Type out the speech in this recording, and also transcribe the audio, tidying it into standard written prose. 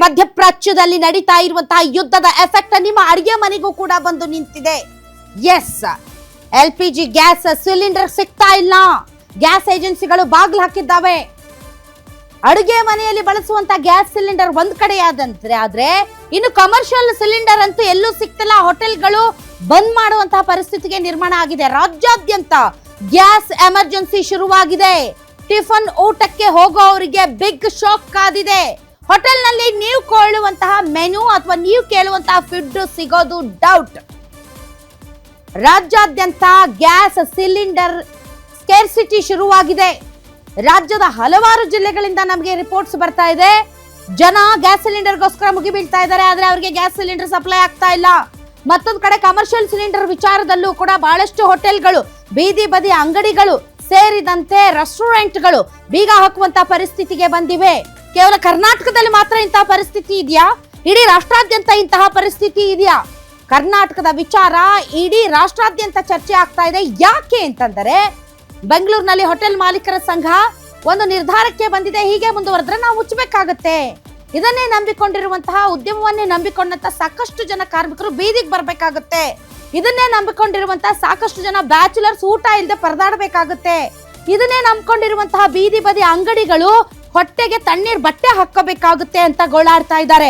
ಮಧ್ಯಪ್ರಾಚ್ಯದಲ್ಲಿ ನಡೀತಾ ಇರುವಂತಹ ಯುದ್ಧದ ಎಫೆಕ್ಟ್ ನಿಮ್ಮ ಅಡಿಗೆ ಮನೆಗೂ ಕೂಡ ಬಂದು ನಿಂತಿದೆ. ಎಸ್, LPG ಗ್ಯಾಸ್ ಸಿಲಿಂಡರ್ ಸಿಗ್ತಾ ಇಲ್ಲ. ಗ್ಯಾಸ್ ಏಜೆನ್ಸಿಗಳು ಬಾಗಿಲು ಹಾಕಿದ್ದಾವೆ. ಅಡುಗೆ ಮನೆಯಲ್ಲಿ ಬಳಸುವಂತ ಗ್ಯಾಸ್ ಸಿಲಿಂಡರ್ ಒಂದ್ ಕಡೆ ಆದ್ರೆ ಇನ್ನು ಕಮರ್ಷಿಯಲ್ ಸಿಲಿಂಡರ್ ಅಂತೂ ಎಲ್ಲೂ ಸಿಗ್ತಿಲ್ಲ. ಹೋಟೆಲ್ಗಳು ಬಂದ್ ಮಾಡುವಂತಹ ಪರಿಸ್ಥಿತಿಗೆ ನಿರ್ಮಾಣ ಆಗಿದೆ. ರಾಜ್ಯಾದ್ಯಂತ ಗ್ಯಾಸ್ ಎಮರ್ಜೆನ್ಸಿ ಶುರುವಾಗಿದೆ. ಟಿಫನ್ ಊಟಕ್ಕೆ ಹೋಗೋವರಿಗೆ ಬಿಗ್ ಶಾಕ್ ಕಾದಿದೆ. ಹೋಟೆಲ್ ನಲ್ಲಿ ನೀವು ಕೊಳ್ಳುವಂತಹ ಮೆನು ಅಥವಾ ನೀವು ಕೇಳುವಂತಹ ಫುಡ್ ಸಿಗೋದು ಡೌಟ್. ರಾಜ್ಯಾದ್ಯಂತ ಗ್ಯಾಸ್ ಸಿಲಿಂಡರ್ ಸ್ಕೇರ್ಸಿಟಿ ಶುರುವಾಗಿದೆ. ರಾಜ್ಯದ ಹಲವಾರು ಜಿಲ್ಲೆಗಳಿಂದ ನಮಗೆ ರಿಪೋರ್ಟ್ಸ್ ಬರ್ತಾ ಇದೆ. ಜನ ಗ್ಯಾಸ್ ಸಿಲಿಂಡರ್ಗೋಸ್ಕರ ಮುಗಿಬೀಳ್ತಾ ಇದ್ದಾರೆ, ಆದ್ರೆ ಅವರಿಗೆ ಗ್ಯಾಸ್ ಸಿಲಿಂಡರ್ ಸಪ್ಲೈ ಆಗ್ತಾ ಇಲ್ಲ. ಮತ್ತೊಂದು ಕಡೆ ಕಮರ್ಷಿಯಲ್ ಸಿಲಿಂಡರ್ ವಿಚಾರದಲ್ಲೂ ಕೂಡ ಬಹಳಷ್ಟು ಹೋಟೆಲ್ಗಳು, ಬೀದಿ ಬದಿ ಅಂಗಡಿಗಳು ಸೇರಿದಂತೆ ರೆಸ್ಟೋರೆಂಟ್ಗಳು ಬೀಗ ಹಾಕುವಂತ ಪರಿಸ್ಥಿತಿಗೆ ಬಂದಿವೆ. ಕೇವಲ ಕರ್ನಾಟಕದಲ್ಲಿ ಮಾತ್ರ ಇಂತಹ ಪರಿಸ್ಥಿತಿ ಇದೆಯಾ? ಇಡೀ ರಾಷ್ಟ್ರಾದ್ಯಂತ ಇಂತಹ ಪರಿಸ್ಥಿತಿ ಇದೆಯಾ? ಕರ್ನಾಟಕದ ವಿಚಾರ ಇಡೀ ರಾಷ್ಟ್ರಾದ್ಯಂತ ಚರ್ಚೆ ಆಗ್ತಾ ಇದೆ. ಯಾಕೆ ಅಂತಂದರೆ ಬೆಂಗಳೂರಿನಲ್ಲಿ ಹೋಟೆಲ್ ಮಾಲೀಕರ ಸಂಘ ಒಂದು ನಿರ್ಧಾರಕ್ಕೆ ಬಂದಿದೆ. ಹೀಗೆ ಮುಂದುವರೆದ್ರೆ ನಾವು ಮುಚ್ಚಬೇಕಾಗತ್ತೆ. ಇದನ್ನೇ ನಂಬಿಕೊಂಡಿರುವಂತಹ ಉದ್ಯಮವನ್ನೇ ನಂಬಿಕೊಂಡಂತ ಸಾಕಷ್ಟು ಜನ ಕಾರ್ಮಿಕರು ಬೀದಿಗೆ ಬರ್ಬೇಕಾಗತ್ತೆ. ಇದನ್ನೇ ನಂಬಿಕೊಂಡಿರುವಂತಹ ಸಾಕಷ್ಟು ಜನ ಬ್ಯಾಚುಲರ್ಸ್ ಊಟ ಇಲ್ಲದೆ ಪರದಾಡಬೇಕಾಗತ್ತೆ. ಇದನ್ನೇ ನಂಬಿಕೊಂಡಿರುವಂತಹ ಬೀದಿ ಬದಿ ಅಂಗಡಿಗಳು ಹೊಟ್ಟೆಗೆ ತಣ್ಣೀರ್ ಬಟ್ಟೆ ಹಾಕೋಬೇಕಾಗುತ್ತೆ ಅಂತ ಗೋಳಾಡ್ತಾ ಇದ್ದಾರೆ.